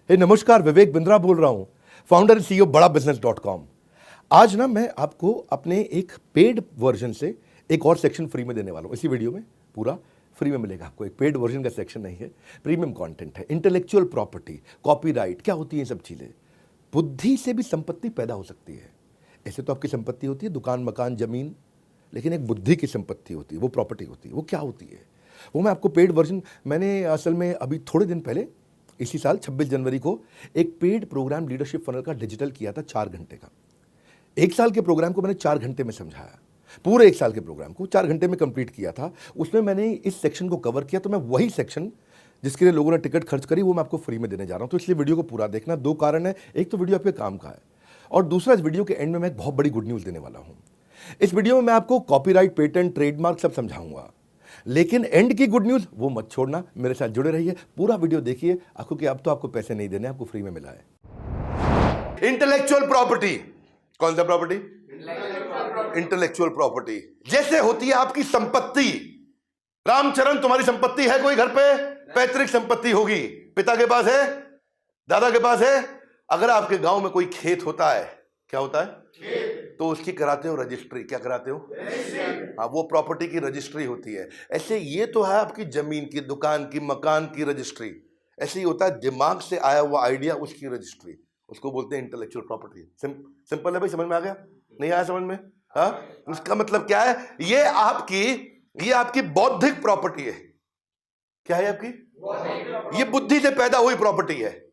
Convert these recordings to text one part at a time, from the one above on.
नमस्कार, विवेक बिंद्रा बोल रहा हूँ, फाउंडर सीईओ बड़ा बिजनेस.com। आज ना मैं आपको अपने एक पेड वर्जन से एक और सेक्शन फ्री में देने वाला हूँ। इसी वीडियो में पूरा फ्री में मिलेगा आपको। एक पेड वर्जन का सेक्शन नहीं है, प्रीमियम कंटेंट है। इंटेलेक्चुअल प्रॉपर्टी, कॉपीराइट, क्या होती है ये सब चीज़ें। बुद्धि से भी संपत्ति पैदा हो सकती है। ऐसे तो आपकी संपत्ति होती है दुकान, मकान, जमीन, लेकिन एक बुद्धि की संपत्ति होती है, वो प्रॉपर्टी होती है। वो क्या होती है वो मैं आपको पेड वर्जन, मैंने असल में अभी थोड़े दिन पहले इसी साल 26 जनवरी को एक पेड प्रोग्राम लीडरशिप फनल का डिजिटल किया था 4 घंटे का। 1 साल के प्रोग्राम को मैंने 4 घंटे में समझाया। पूरे 1 साल के प्रोग्राम को 4 घंटे में कंप्लीट किया था। उसमें मैंने इस सेक्शन को कवर किया, तो मैं वही सेक्शन जिसके लिए लोगों ने टिकट खर्च करी वो मैं आपको फ्री में देने जा रहा हूं। तो इसलिए वीडियो को पूरा देखना। 2 कारण है, एक तो वीडियो आपके काम का है, और दूसरा इस वीडियो के एंड में मैं एक बहुत बड़ी गुड न्यूज़ देने वाला हूँ। इस वीडियो में मैं आपको कॉपीराइट, पेटेंट, ट्रेडमार्क सब समझाऊंगा, लेकिन एंड की गुड न्यूज़ वो मत छोड़ना। मेरे साथ जुड़े रहिए, पूरा वीडियो देखिए। आपको कि अब तो आपको पैसे नहीं देने, आपको फ्री में मिला है। इंटेलेक्चुअल प्रॉपर्टी, कौन सा प्रॉपर्टी? इंटेलेक्चुअल प्रॉपर्टी जैसे होती है आपकी संपत्ति। रामचरण, तुम्हारी संपत्ति है कोई घर पे? पैतृक संपत्ति होगी, पिता के पास है, दादा के पास है। अगर आपके गांव में कोई खेत होता है, क्या होता है? तो उसकी कराते हो रजिस्ट्री। क्या कराते हो? हाँ, वो प्रॉपर्टी की रजिस्ट्री होती है। ऐसे ये तो है आपकी जमीन की, दुकान की, मकान की रजिस्ट्री। ऐसे ही होता है दिमाग से आया हुआ आइडिया, उसकी रजिस्ट्री, उसको बोलते हैं इंटेलेक्चुअल प्रॉपर्टी। सिंपल है भाई, समझ में आ गया? नहीं आया समझ में? हाँ, इसका मतलब क्या है? ये आपकी बौद्धिक प्रॉपर्टी है। क्या है आपकी? ये बुद्धि से पैदा हुई प्रॉपर्टी है,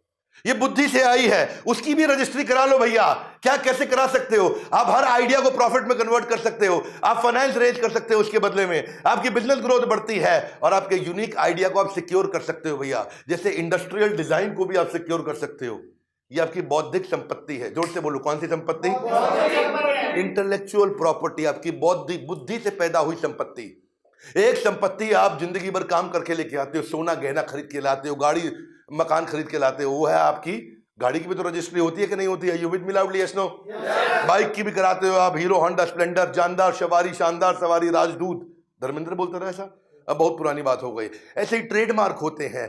ये बुद्धि से आई है। उसकी भी रजिस्ट्री करा लो भैया। क्या, कैसे करा सकते हो? आप हर आइडिया को प्रॉफिट में कन्वर्ट कर सकते हो, आप फाइनेंस रेज कर सकते हो, उसके बदले में आपकी बिजनेस ग्रोथ बढ़ती है, और आपके यूनिक आइडिया को आप सिक्योर कर सकते हो भैया। जैसे इंडस्ट्रियल डिजाइन को भी आप सिक्योर कर सकते हो। ये आपकी बौद्धिक संपत्ति है। जोर से बोलो, कौन सी संपत्ति? इंटेलेक्चुअल प्रॉपर्टी, आपकी बौद्धिक बुद्धि से पैदा हुई संपत्ति। एक संपत्ति आप जिंदगी भर काम करके लेके आते हो, सोना गहना खरीद के लाते हो, गाड़ी मकान खरीद के लाते हो, वो है आपकी। गाड़ी की भी तो रजिस्ट्री होती है कि नहीं होती है? You with me loudly, yes no? Bike की भी कराते हो आप, हीरो होंडा स्प्लेंडर, जानदार सवारी, शानदार सवारी, राजदूत। धर्मेंद्र बोलते रहे ऐसा, अब बहुत पुरानी बात हो गई। ऐसे ही ट्रेडमार्क होते हैं।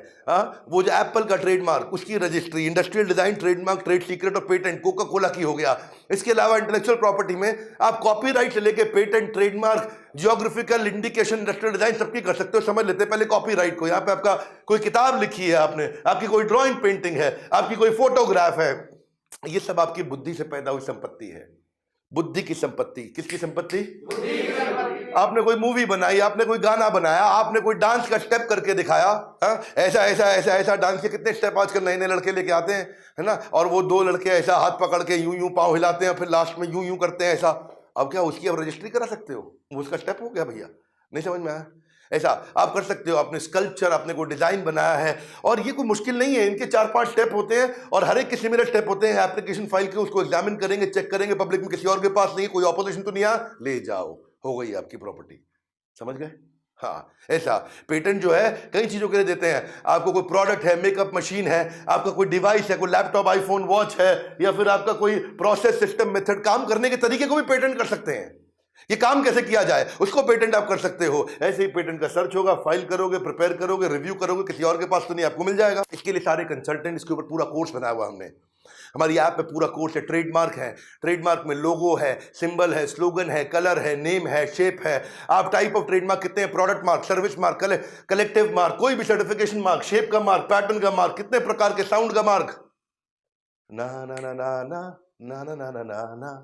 वो जो एप्पल का ट्रेडमार्क, उसकी registry, industrial design trademark, trade secret और पेटेंट कोका कोला की हो गया। इसके अलावा इंटेलेक्चुअल प्रॉपर्टी में आप कॉपीराइट से लेके patent, trademark, geographical indication, industrial design सबकी कर सकते हो। समझ लेते हैं पहले कॉपीराइट को। यहाँ पे आपका कोई किताब लिखी है आपने, आपकी कोई ड्राइंग पेंटिंग है, आपकी कोई फोटोग्राफ है, ये सब आपकी बुद्धि से पैदा हुई संपत्ति है। बुद्धि की संपत्ति। किसकी संपत्ति? आपने कोई मूवी बनाई, आपने कोई गाना बनाया, आपने कोई डांस का स्टेप करके दिखाया। ऐसा ऐसा ऐसा ऐसा डांस के कितने स्टेप आजकल नए नए लड़के लेके आते हैं, है ना? और वो 2 लड़के ऐसा हाथ पकड़ के यूं यूं पांव हिलाते हैं, फिर लास्ट में यूं यूं करते हैं ऐसा। अब क्या उसकी आप रजिस्ट्री करा सकते हो? वो उसका स्टेप हो गया भैया। नहीं समझ में आया? ऐसा आप कर सकते हो। आपने स्कल्पचर, आपने कोई डिजाइन बनाया है, और ये कोई मुश्किल नहीं है। इनके 4-5 स्टेप होते हैं, और हर एक के सिमिलर स्टेप होते हैं। एप्लीकेशन फाइल के उसको एग्जामिन करेंगे, चेक करेंगे, पब्लिक में किसी और के पास नहीं, कोई ऑपोजिशन तो नहीं आया, ले जाओ, हो गई आपकी प्रॉपर्टी। समझ गए? हाँ, ऐसा पेटेंट जो है कई चीजों के लिए देते हैं। आपको कोई प्रोडक्ट है, मेकअप मशीन है, आपका कोई डिवाइस है, कोई लैपटॉप, आईफोन, वॉच है, या फिर आपका कोई प्रोसेस, सिस्टम, मेथड, काम करने के तरीके को भी पेटेंट कर सकते हैं। ये काम कैसे किया जाए उसको पेटेंट आप कर सकते हो। ऐसे ही पेटेंट का सर्च होगा, फाइल करोगे, प्रिपेयर करोगे, रिव्यू करोगे, किसी और के पास तो नहीं, आपको मिल जाएगा। इसके लिए सारे कंसल्टेंट, इसके ऊपर पूरा कोर्स बनाया हुआ हमने। हमारी ऐप पे पूरा कोर्स है। ट्रेडमार्क है, ट्रेडमार्क में लोगो है, सिंबल है, स्लोगन है, कलर है, नेम है, शेप है। आप टाइप ऑफ ट्रेडमार्क कितने हैं? Product mark, service mark, collective mark, कोई भी सर्टिफिकेशन मार्क, शेप का मार्क, पैटर्न का मार्क, कितने प्रकार के, साउंड का मार्क। ना ना ना ना ना ना ना ना ना ना,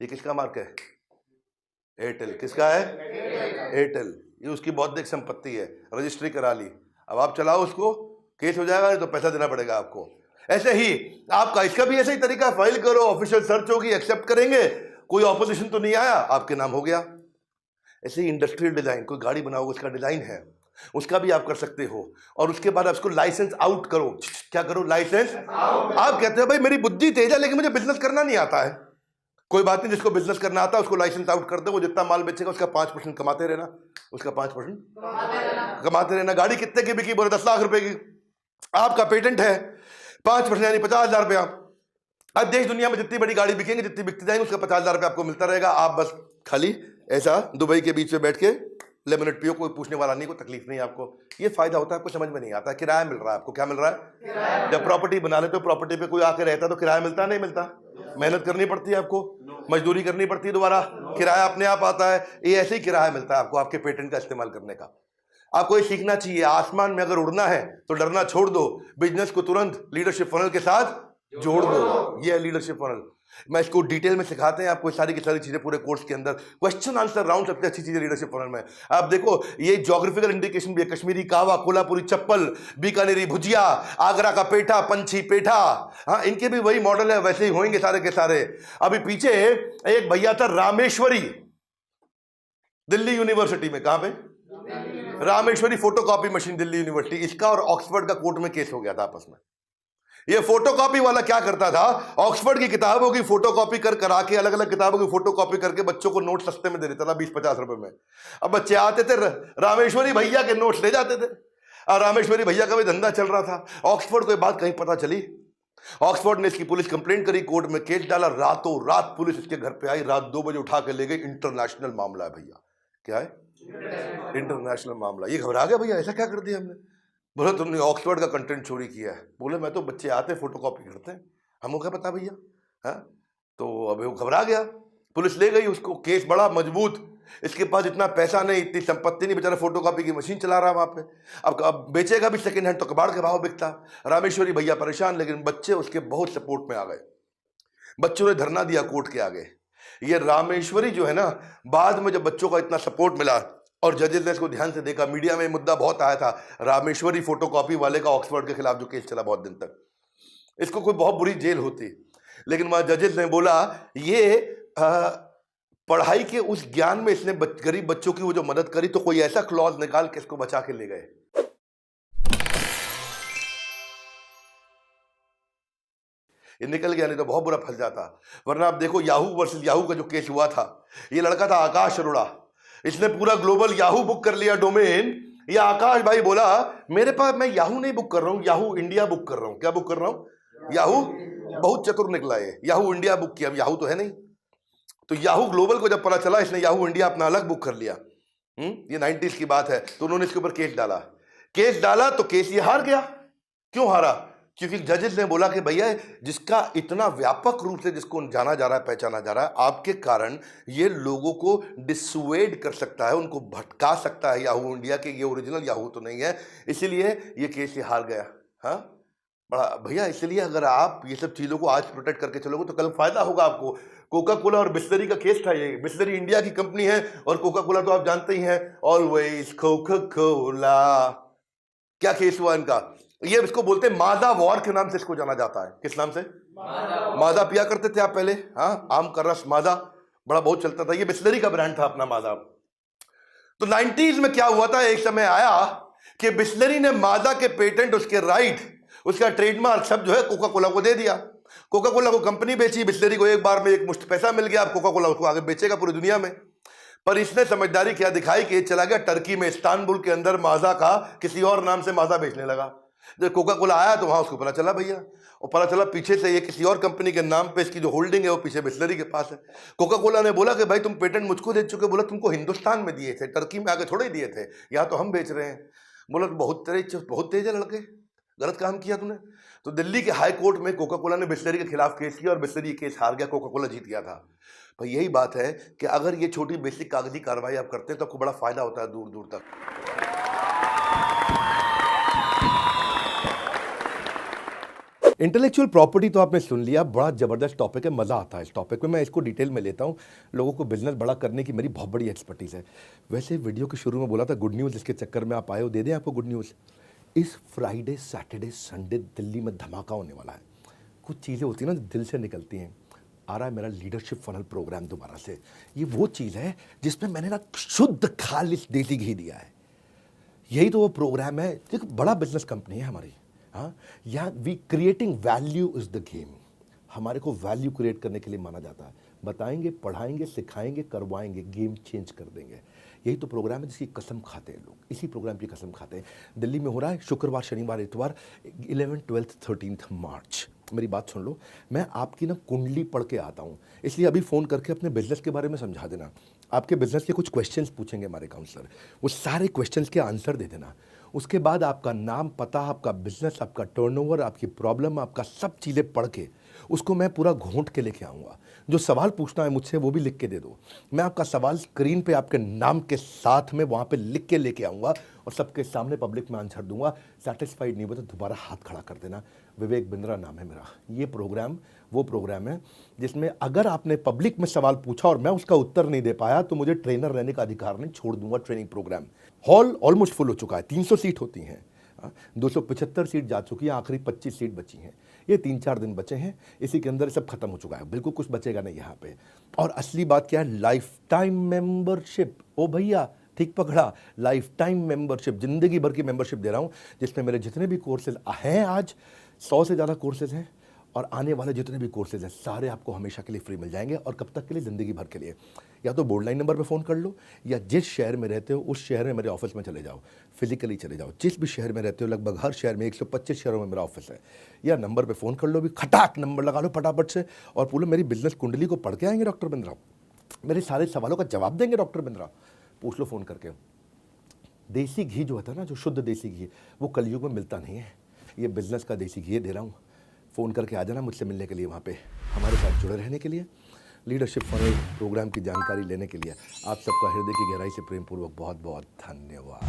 ये किसका मार्क है? एयरटेल। किसका है? एयरटेल। ये उसकी बौद्धिक संपत्ति है, रजिस्ट्री करा ली। अब आप चलाओ उसको, केस हो जाएगा, नहीं तो पैसा देना पड़ेगा आपको। ऐसे ही आपका, इसका भी ऐसे ही तरीका, फाइल करो, ऑफिशियल सर्च होगी, एक्सेप्ट करेंगे, कोई ऑपोजिशन तो नहीं आया, आपके नाम हो गया। ऐसे ही इंडस्ट्रियल डिजाइन, कोई गाड़ी बनाओगे, उसका डिजाइन है, उसका भी आप कर सकते हो। और उसके बाद आप उसको लाइसेंस आउट करो। क्या करो? License out. आप कहते हो भाई मेरी बुद्धि तेज है, लेकिन मुझे बिजनेस करना नहीं आता है। कोई बात नहीं, जिसको बिजनेस करना आता है उसको लाइसेंस आउट कर दो। वो जितना माल बेचेगा उसका 5% कमाते रहना, उसका 5% कमाते रहना। गाड़ी कितने की बिकी? बोले 10 लाख रुपए की। आपका पेटेंट है, 5% यानी 50,000 रुपया। अब देश दुनिया में जितनी बड़ी गाड़ी बिकेंगे, जितनी बिकती जाएंगी, उसका 50,000 रुपया आपको मिलता रहेगा। आप बस खाली ऐसा दुबई के बीच में बैठ के लेमनेट पियो, कोई पूछने वाला नहीं, कोई तकलीफ नहीं आपको। ये फायदा होता है, आपको समझ में नहीं आता। किराया मिल रहा है आपको, क्या मिल रहा है? जब प्रॉपर्टी बना लेते हो, प्रॉपर्टी पे कोई आके रहता है तो किराया मिलता है, नहीं मिलता? मेहनत करनी पड़ती है आपको, मजदूरी करनी पड़ती है, दोबारा किराया अपने आप आता है। ये ऐसे ही किराया मिलता है आपको आपके पेटेंट का इस्तेमाल करने का। आपको ये सीखना चाहिए, आसमान में अगर उड़ना है तो डरना छोड़ दो, बिजनेस को तुरंत लीडरशिप फनल के साथ जोड़ दो। ये है लीडरशिप फनल। मैं इसको डिटेल में सिखाते हैं आपको सारी की सारी चीजें पूरे कोर्स के अंदर। क्वेश्चन आंसर राउंड सबसे अच्छी चीजें लीडरशिप फनल में। आप देखो, ये ज्योग्राफिकल इंडिकेशन भी है, कश्मीरी कावा, कोल्हापुरी चप्पल, बीकानेरी भुजिया, आगरा का पेठा, पंछी पेठा, हाँ इनके भी वही मॉडल है, वैसे ही होंगे सारे के सारे। अभी पीछे एक भैया था रामेश्वरी, दिल्ली यूनिवर्सिटी में, कहां पे? Rameshwari photocopy machine, Delhi university. इसका और ऑक्सफोर्ड का कोर्ट में केस हो गया था आपस में। ये फोटोकॉपी वाला क्या करता था, ऑक्सफोर्ड की किताबों की फोटोकॉपी कर करा के, अलग अलग किताबों की फोटोकॉपी करके बच्चों को नोट सस्ते में दे देता था, 20-50 रुपए में। अब बच्चे आते थे, रामेश्वरी भैया के नोट्स ले जाते थे, और रामेश्वरी भैया का भी धंधा चल रहा था। ऑक्सफोर्ड को बात कहीं पता चली, ऑक्सफोर्ड ने इसकी पुलिस कंप्लेंट करी, कोर्ट में केस डाला, रातों रात पुलिस इसके घर पे आई, रात 2 बजे उठा के ले गई। इंटरनेशनल मामला है भैया। क्या है? इंटरनेशनल मामला। ये घबरा गया, भैया ऐसा क्या कर दिया हमने? बोले तुमने ऑक्सफोर्ड का कंटेंट चोरी किया है। बोले मैं तो, बच्चे आते फोटोकॉपी करते हैं, हमको क्या पता भैया। हाँ, तो अब वो घबरा गया, पुलिस ले गई उसको। केस बड़ा मजबूत, इसके पास इतना पैसा नहीं, इतनी संपत्ति नहीं, बेचारा फोटोकॉपी की मशीन चला रहा वहां पे। अब बेचेगा भी सेकंड हैंड तो कबाड़ के भाव बिकता। रामेश्वरी भैया परेशान, लेकिन बच्चे उसके बहुत सपोर्ट में आ गए। बच्चों ने धरना दिया कोर्ट के आगे। ये रामेश्वरी जो है ना, बाद में जब बच्चों का इतना सपोर्ट मिला और जजेस ने इसको ध्यान से देखा, मीडिया में मुद्दा बहुत आया था रामेश्वरी फोटोकॉपी वाले का, ऑक्सफोर्ड के खिलाफ जो केस चला बहुत दिन तक, इसको कोई बहुत बुरी जेल होती। लेकिन वहां जजेस ने बोला ये पढ़ाई के उस ज्ञान में इसने गरीब बच्चों की वो जो मदद करी, तो कोई ऐसा क्लॉज निकाल के इसको बचा के ले गए। ये निकल गया, नहीं तो बहुत बुरा फंस जाता। वरना आप देखो, याहू वर्सेस याहू का जो केस हुआ था, ये लड़का था आकाश अरोड़ा, इसने पूरा ग्लोबल याहू बुक कर लिया डोमेन। ये आकाश भाई बोला मेरे पास, मैं याहू नहीं बुक कर रहा हूं, याहू इंडिया बुक कर रहा हूं। क्या बुक कर रहा हूं? याहू। बहुत चतुर निकला है, याहू इंडिया बुक किया। याहू तो है नहीं, तो याहू ग्लोबल को जब पता चला, इसने याहू इंडिया अपना अलग बुक कर लिया। ये 90s की बात है। तो उन्होंने इसके ऊपर केस डाला तो केस ये हार गया। क्यों हारा? क्योंकि जजेस ने बोला कि भैया जिसका इतना व्यापक रूप से जिसको जाना जा रहा है, पहचाना जा रहा है, आपके कारण ये लोगों को डिसुएड कर सकता है, उनको भटका सकता है याहू इंडिया के, ये ओरिजिनल याहू तो नहीं है, इसीलिए ये केस ये हार गया। हाँ बड़ा भैया, इसलिए अगर आप ये सब चीज़ों को आज प्रोटेक्ट करके चलोगे तो कल फायदा होगा आपको। कोका कोला और बिस्लरी का केस था ये। बिस्लरी इंडिया की कंपनी है और कोका कोला तो आप जानते ही हैं, ऑलवेज कोका कोला। क्या केस हुआ इनका? ये इसको बोलते हैं माजा वॉर के नाम से इसको जाना जाता है। किस नाम से? माजा पिया करते थे आप पहले, हाँ, आम का रस माजा बड़ा बहुत चलता था। ये बिस्लरी का ब्रांड था अपना माजा। तो 90s में क्या हुआ था, एक समय आया कि बिस्लरी ने माजा के पेटेंट, उसके राइट, उसका ट्रेडमार्क सब जो है कोका कोला को दे दिया। कोका कोला को कंपनी बेची, बिस्लरी को एक बार में एक मुश्त पैसा मिल गया। अब कोका कोला उसको आगे बेचेगा पूरी दुनिया में। पर इसने समझदारी क्या दिखाई कि चला गया टर्की में, इस्तांबुल के अंदर माजा का किसी और नाम से माजा बेचने लगा। जब कोका कोला आया तो वहां उसको पता चला भैया, और पता चला पीछे से ये किसी और कंपनी के नाम पे इसकी जो होल्डिंग है वो पीछे बिस्लरी के पास है। कोका कोला ने बोला कि भाई तुम पेटेंट मुझको दे चुके। बोला तुमको हिंदुस्तान में दिए थे, टर्की में आगे थोड़े दिए थे, यहाँ तो हम बेच रहे हैं। बोला बहुत तेज है लड़के, गलत काम किया तूने। तो दिल्ली के हाई कोर्ट में कोका कोला ने बिस्लरी के खिलाफ केस किया और बिस्लरी केस हार गया, कोका कोला जीत गया था। भाई यही बात है कि अगर ये छोटी बेसिक कागजी कार्रवाई आप करते हैं तो आपको बड़ा फायदा होता है दूर दूर तक। इंटेलेक्चुअल प्रॉपर्टी तो आपने सुन लिया, बड़ा जबरदस्त टॉपिक है, मज़ा आता है इस टॉपिक में। मैं इसको डिटेल में लेता हूँ, लोगों को बिजनेस बड़ा करने की मेरी बहुत बड़ी एक्सपर्टीज़ है। वैसे वीडियो के शुरू में बोला था गुड न्यूज़, इसके चक्कर में आप आए हो, दे दें आपको गुड न्यूज़। इस फ्राइडे सैटरडे संडे दिल्ली में धमाका होने वाला है। कुछ चीज़ें होती हैं ना दिल से निकलती हैं। आ रहा है मेरा लीडरशिप फनल प्रोग्राम दोबारा से। ये वो चीज़ है जिसमें मैंने ना शुद्ध खालिस देसी घी दिया है। यही तो वो प्रोग्राम है। एक बड़ा बिजनेस कंपनी है हमारी, हाँ, यहाँ we creating value is the game. हमारे को वैल्यू क्रिएट करने के लिए माना जाता है। बताएंगे, पढ़ाएंगे, सिखाएंगे, करवाएंगे, गेम चेंज कर देंगे। यही तो प्रोग्राम है जिसकी कसम खाते हैं लोग, इसी प्रोग्राम की कसम खाते हैं। दिल्ली में हो रहा है शुक्रवार, शनिवार, इतवार, 11, 12, 13 मार्च। मेरी बात सुन लो, मैं आपकी ना कुंडली पढ़ के आता हूँ, इसलिए अभी फ़ोन करके अपने बिजनेस के बारे में समझा देना। आपके बिजनेस के कुछ क्वेश्चंस पूछेंगे हमारे काउंसलर, वो सारे क्वेश्चंस के आंसर दे देना। उसके बाद आपका नाम, पता, आपका बिजनेस, आपका टर्नओवर, आपकी प्रॉब्लम, आपका सब चीज़ें पढ़ के उसको मैं पूरा घोंट के लेके आऊँगा। जो सवाल पूछना है मुझसे वो भी लिख के दे दो। मैं आपका सवाल स्क्रीन पे आपके नाम के साथ में वहाँ पे लिख के लेके आऊँगा और सबके सामने पब्लिक में आंसर दूंगा। सेटिस्फाइड नहीं हुआ तो दोबारा हाथ खड़ा कर देना। विवेक बिंद्रा नाम है मेरा। ये प्रोग्राम वो प्रोग्राम है जिसमें अगर आपने पब्लिक में सवाल पूछा और मैं उसका उत्तर नहीं दे पाया तो मुझे ट्रेनर रहने का अधिकार नहीं, छोड़ दूंगा training program. Hall almost full हो चुका है, 300 सीट होती हैं, 275 सीट जा चुकी है, आखिरी 25 सीट बची हैं। ये 3-4 दिन बचे हैं, इसी के अंदर सब खत्म हो चुका है, बिल्कुल कुछ बचेगा नहीं यहाँ पे। और असली बात क्या है, लाइफ टाइम मेंबरशिप। ओ भैया ठीक पकड़ा, लाइफ टाइम मेंबरशिप, जिंदगी भर की मेंबरशिप दे रहा हूँ, जिसमें मेरे जितने भी कोर्सेज हैं, आज 100 से ज़्यादा कोर्सेज हैं, और आने वाले जितने भी कोर्सेज हैं सारे आपको हमेशा के लिए फ्री मिल जाएंगे। और कब तक के लिए? ज़िंदगी भर के लिए। या तो बोर्ड लाइन नंबर पे फ़ोन कर लो, या जिस शहर में रहते हो उस शहर में मेरे ऑफिस में चले जाओ, फिजिकली चले जाओ। जिस भी शहर में रहते हो, लगभग हर शहर में 125 शहरों में मेरा ऑफिस है, या नंबर पे फ़ोन कर लो, भी खटाक नंबर लगा लो फटाफट से, और बोलो मेरी बिजनेस कुंडली को पढ़ के आएंगे डॉक्टर बिंद्रा, मेरे सारे सवालों का जवाब देंगे डॉक्टर बिंद्रा। पूछ लो फ़ोन करके। देसी घी जो होता है ना, जो शुद्ध देसी घी, वो कलयुग में मिलता नहीं है। ये बिजनेस का देसी घी दे रहा हूँ। फ़ोन करके आ जाना मुझसे मिलने के लिए, वहाँ पे हमारे साथ जुड़े रहने के लिए, लीडरशिप फनल प्रोग्राम की जानकारी लेने के लिए। आप सबका हृदय की गहराई से प्रेम पूर्वक बहुत बहुत धन्यवाद।